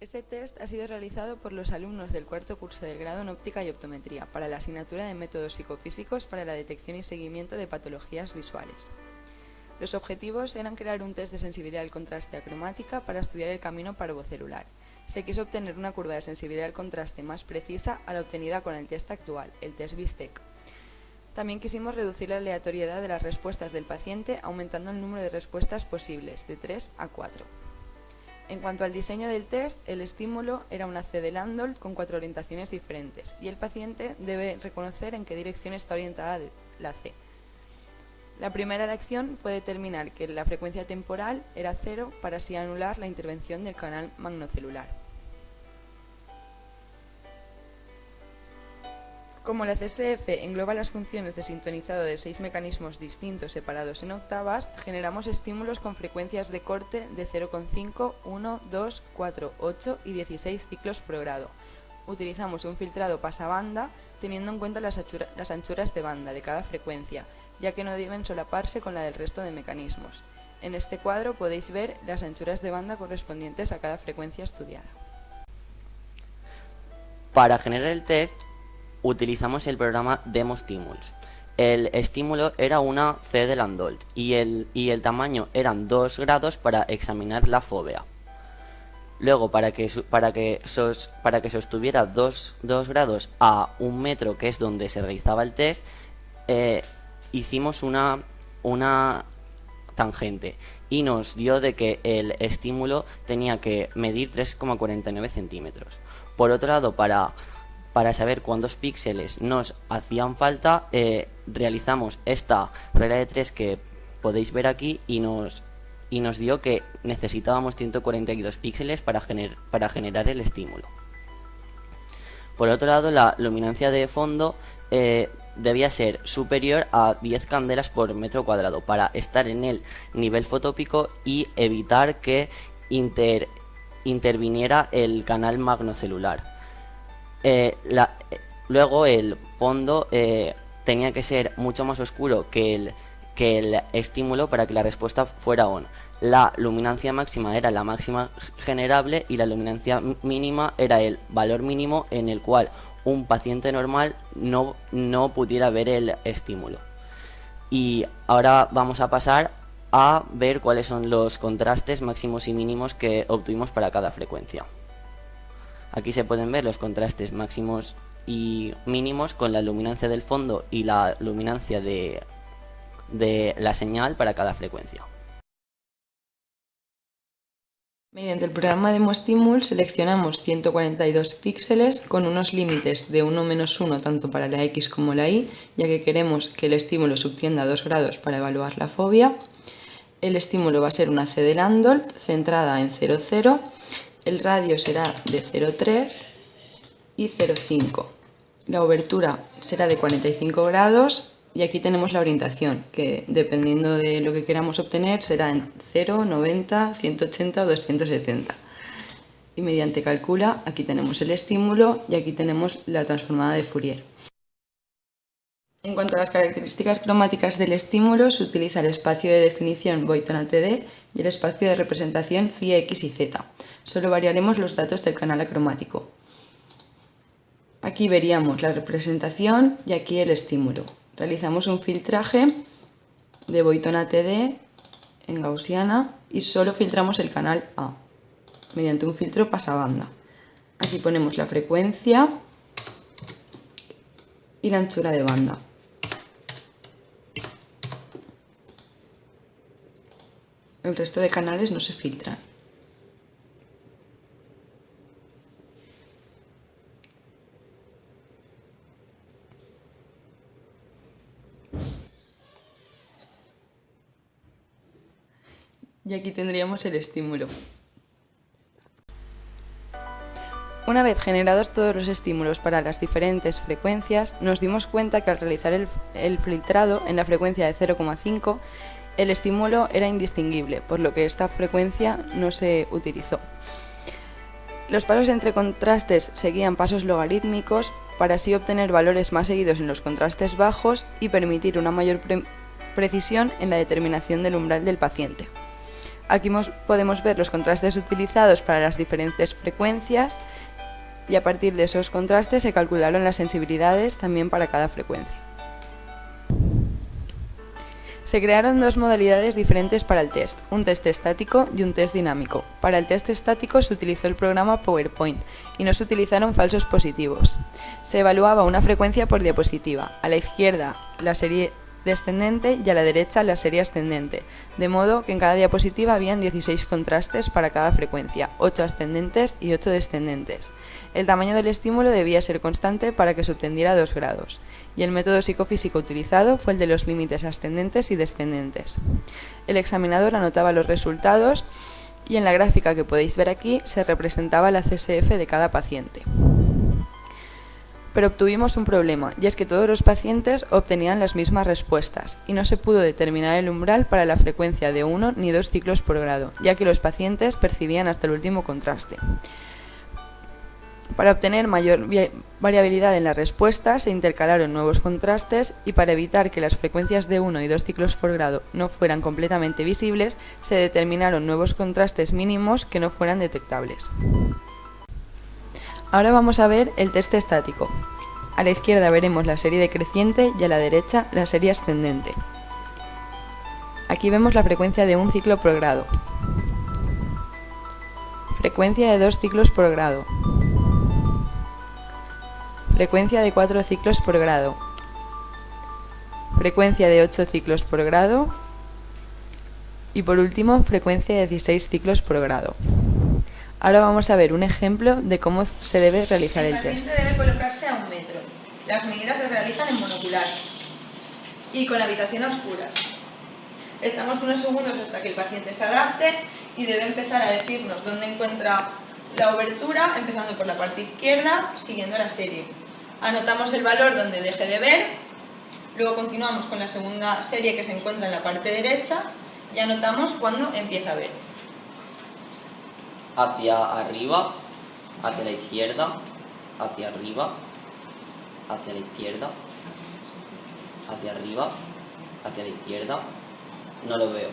Este test ha sido realizado por los alumnos del cuarto curso del grado en óptica y optometría para la asignatura de métodos psicofísicos para la detección y seguimiento de patologías visuales. Los objetivos eran crear un test de sensibilidad al contraste acromática para estudiar el camino parvocelular. Se quiso obtener una curva de sensibilidad al contraste más precisa a la obtenida con el test actual, el test BISTEC. También quisimos reducir la aleatoriedad de las respuestas del paciente aumentando el número de respuestas posibles, de 3 a 4. En cuanto al diseño del test, el estímulo era una C de Landolt con 4 orientaciones diferentes y el paciente debe reconocer en qué dirección está orientada la C. La primera elección fue determinar que la frecuencia temporal era 0 para así anular la intervención del canal magnocelular. Como la CSF engloba las funciones de sintonizado de 6 mecanismos distintos separados en octavas, generamos estímulos con frecuencias de corte de 0,5, 1, 2, 4, 8 y 16 ciclos por grado. Utilizamos un filtrado pasabanda teniendo en cuenta las anchuras de banda de cada frecuencia, ya que no deben solaparse con la del resto de mecanismos. En este cuadro podéis ver las anchuras de banda correspondientes a cada frecuencia estudiada. Para generar el test, utilizamos el programa DemoStimulus. El estímulo era una C de Landolt y el tamaño eran 2 grados para examinar la fóvea. Luego, para que sostuviera 2 grados a 1 metro, que es donde se realizaba el test, hicimos una tangente y nos dio de que el estímulo tenía que medir 3,49 centímetros. Por otro lado, para saber cuántos píxeles nos hacían falta, realizamos esta regla de 3 que podéis ver aquí y nos dio que necesitábamos 142 píxeles para generar el estímulo. Por otro lado, la luminancia de fondo debía ser superior a 10 candelas por metro cuadrado para estar en el nivel fotópico y evitar que interviniera el canal magnocelular. Luego el fondo tenía que ser mucho más oscuro que el estímulo para que la respuesta fuera on. La luminancia máxima era la máxima generable y la luminancia mínima era el valor mínimo en el cual un paciente normal no pudiera ver el estímulo. Y ahora vamos a pasar a ver cuáles son los contrastes máximos y mínimos que obtuvimos para cada frecuencia. Aquí se pueden ver los contrastes máximos y mínimos con la luminancia del fondo y la luminancia de la señal para cada frecuencia. Mediante el programa DemoStimulus seleccionamos 142 píxeles con unos límites de 1-1 tanto para la X como la Y, ya que queremos que el estímulo subtienda a 2 grados para evaluar la fobia. El estímulo va a ser una C de Landolt centrada en 0,0. El radio será de 0,3 y 0,5. La obertura será de 45 grados y aquí tenemos la orientación, que dependiendo de lo que queramos obtener será en 0, 90, 180 o 270. Y mediante calcula, aquí tenemos el estímulo y aquí tenemos la transformada de Fourier. En cuanto a las características cromáticas del estímulo, se utiliza el espacio de definición Boyton-ATD y el espacio de representación Phi X y Z. Solo variaremos los datos del canal acromático. Aquí veríamos la representación y aquí el estímulo. Realizamos un filtraje de Boyton-ATD en gaussiana y solo filtramos el canal A mediante un filtro pasabanda. Aquí ponemos la frecuencia y la anchura de banda. El resto de canales no se filtran. Y aquí tendríamos el estímulo. Una vez generados todos los estímulos para las diferentes frecuencias, nos dimos cuenta que al realizar el filtrado en la frecuencia de 0,5, el estímulo era indistinguible, por lo que esta frecuencia no se utilizó. Los pasos entre contrastes seguían pasos logarítmicos para así obtener valores más seguidos en los contrastes bajos y permitir una mayor precisión en la determinación del umbral del paciente. Aquí podemos ver los contrastes utilizados para las diferentes frecuencias y a partir de esos contrastes se calcularon las sensibilidades también para cada frecuencia. Se crearon dos modalidades diferentes para el test, un test estático y un test dinámico. Para el test estático se utilizó el programa PowerPoint y no se utilizaron falsos positivos. Se evaluaba una frecuencia por diapositiva, a la izquierda la serie descendente y a la derecha la serie ascendente, de modo que en cada diapositiva habían 16 contrastes para cada frecuencia, 8 ascendentes y 8 descendentes. El tamaño del estímulo debía ser constante para que se obtuviera 2 grados, y el método psicofísico utilizado fue el de los límites ascendentes y descendentes. El examinador anotaba los resultados y en la gráfica que podéis ver aquí se representaba la CSF de cada paciente. Pero obtuvimos un problema, y es que todos los pacientes obtenían las mismas respuestas, y no se pudo determinar el umbral para la frecuencia de 1 ni 2 ciclos por grado, ya que los pacientes percibían hasta el último contraste. Para obtener mayor variabilidad en las respuestas se intercalaron nuevos contrastes y para evitar que las frecuencias de 1 y 2 ciclos por grado no fueran completamente visibles, se determinaron nuevos contrastes mínimos que no fueran detectables. Ahora vamos a ver el test estático. A la izquierda veremos la serie decreciente y a la derecha la serie ascendente. Aquí vemos la frecuencia de 1 ciclo por grado, frecuencia de 2 ciclos por grado, frecuencia de 4 ciclos por grado, frecuencia de 8 ciclos por grado y por último frecuencia de 16 ciclos por grado. Ahora vamos a ver un ejemplo de cómo se debe realizar el test. El paciente debe colocarse a 1 metro. Las medidas se realizan en monocular y con la habitación a oscuras. Estamos unos segundos hasta que el paciente se adapte y debe empezar a decirnos dónde encuentra la obertura, empezando por la parte izquierda, siguiendo la serie. Anotamos el valor donde deje de ver, luego continuamos con la segunda serie que se encuentra en la parte derecha y anotamos cuándo empieza a ver. Hacia arriba, hacia la izquierda, hacia arriba, hacia la izquierda, hacia arriba, hacia la izquierda. No lo veo.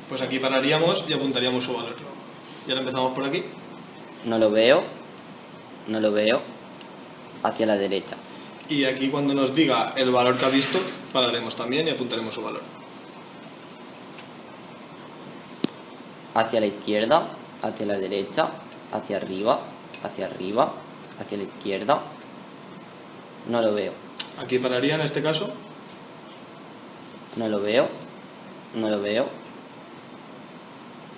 Pues aquí pararíamos y apuntaríamos su valor. Y ahora empezamos por aquí. No lo veo, no lo veo. Hacia la derecha. Y aquí cuando nos diga el valor que ha visto, pararemos también y apuntaremos su valor. Hacia la izquierda, hacia la derecha, hacia arriba, hacia arriba, hacia la izquierda. No lo veo. Aquí pararía en este caso. No lo veo, no lo veo.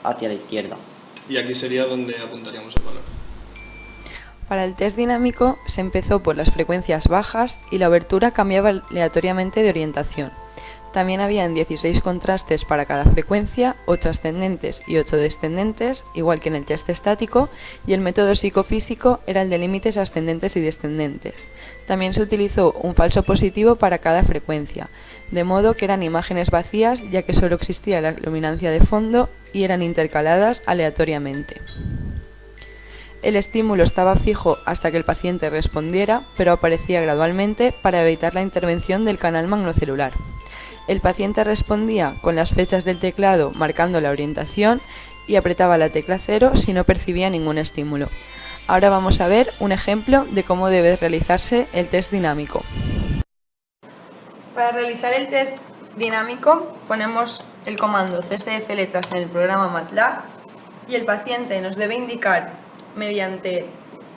Hacia la izquierda. Y aquí sería donde apuntaríamos el valor. Para el test dinámico se empezó por las frecuencias bajas y la abertura cambiaba aleatoriamente de orientación. También habían 16 contrastes para cada frecuencia, 8 ascendentes y 8 descendentes, igual que en el test estático, y el método psicofísico era el de límites ascendentes y descendentes. También se utilizó un falso positivo para cada frecuencia, de modo que eran imágenes vacías ya que solo existía la luminancia de fondo y eran intercaladas aleatoriamente. El estímulo estaba fijo hasta que el paciente respondiera, pero aparecía gradualmente para evitar la intervención del canal magnocelular. El paciente respondía con las fechas del teclado marcando la orientación y apretaba la tecla 0 si no percibía ningún estímulo. Ahora vamos a ver un ejemplo de cómo debe realizarse el test dinámico. Para realizar el test dinámico ponemos el comando CSF letras en el programa MATLAB y el paciente nos debe indicar mediante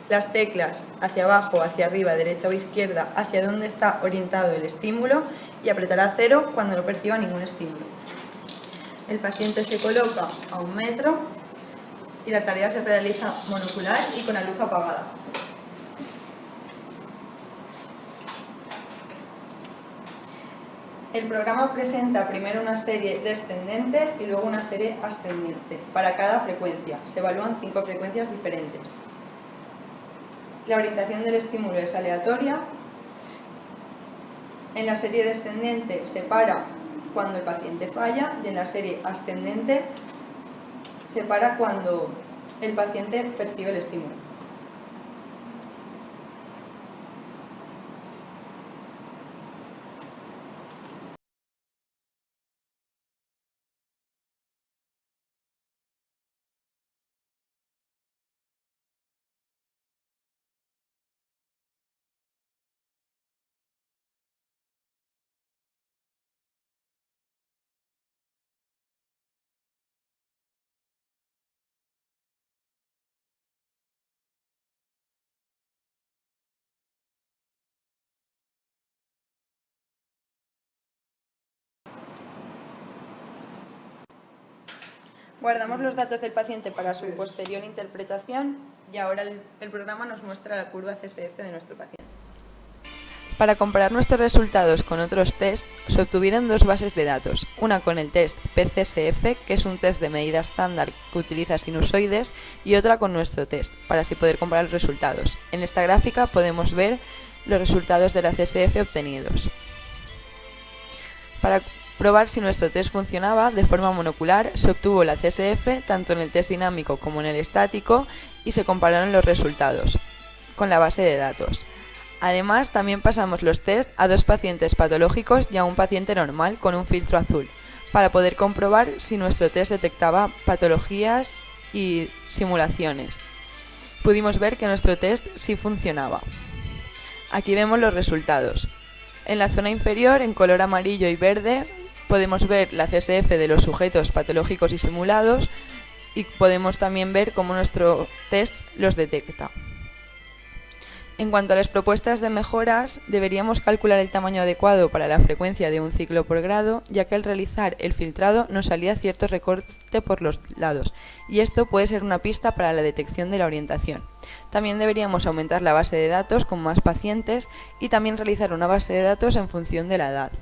las teclas hacia abajo, hacia arriba, derecha o izquierda, hacia dónde está orientado el estímulo y apretará 0 cuando no perciba ningún estímulo. El paciente se coloca a 1 metro y la tarea se realiza monocular y con la luz apagada. El programa presenta primero una serie descendente y luego una serie ascendente para cada frecuencia. Se evalúan 5 frecuencias diferentes. La orientación del estímulo es aleatoria. En la serie descendente se para cuando el paciente falla y en la serie ascendente se para cuando el paciente percibe el estímulo. Guardamos los datos del paciente para su posterior interpretación y ahora el programa nos muestra la curva CSF de nuestro paciente. Para comparar nuestros resultados con otros test, se obtuvieron dos bases de datos, una con el test PCSF, que es un test de medida estándar que utiliza sinusoides, y otra con nuestro test, para así poder comparar los resultados. En esta gráfica podemos ver los resultados de la CSF obtenidos. Para probar si nuestro test funcionaba de forma monocular, se obtuvo la CSF tanto en el test dinámico como en el estático y se compararon los resultados con la base de datos. Además, también pasamos los test a dos pacientes patológicos y a un paciente normal con un filtro azul, para poder comprobar si nuestro test detectaba patologías y simulaciones. Pudimos ver que nuestro test sí funcionaba. Aquí vemos los resultados. En la zona inferior, en color amarillo y verde, podemos ver la CSF de los sujetos patológicos y simulados y podemos también ver cómo nuestro test los detecta. En cuanto a las propuestas de mejoras, deberíamos calcular el tamaño adecuado para la frecuencia de un ciclo por grado, ya que al realizar el filtrado nos salía cierto recorte por los lados, y esto puede ser una pista para la detección de la orientación. También deberíamos aumentar la base de datos con más pacientes y también realizar una base de datos en función de la edad.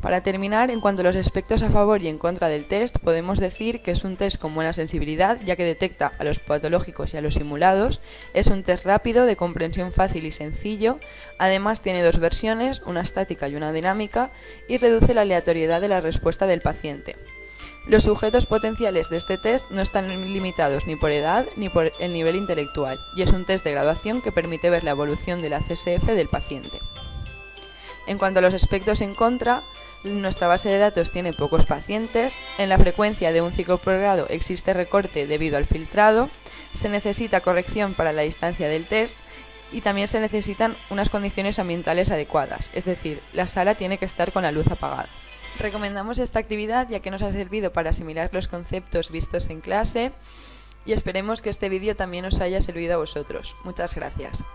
Para terminar, en cuanto a los aspectos a favor y en contra del test, podemos decir que es un test con buena sensibilidad, ya que detecta a los patológicos y a los simulados, es un test rápido, de comprensión fácil y sencillo, además tiene dos versiones, una estática y una dinámica, y reduce la aleatoriedad de la respuesta del paciente. Los sujetos potenciales de este test no están limitados ni por edad ni por el nivel intelectual, y es un test de graduación que permite ver la evolución de la CSF del paciente. En cuanto a los aspectos en contra, nuestra base de datos tiene pocos pacientes, en la frecuencia de un ciclo por grado existe recorte debido al filtrado, se necesita corrección para la distancia del test y también se necesitan unas condiciones ambientales adecuadas, es decir, la sala tiene que estar con la luz apagada. Recomendamos esta actividad ya que nos ha servido para asimilar los conceptos vistos en clase y esperemos que este vídeo también os haya servido a vosotros. Muchas gracias.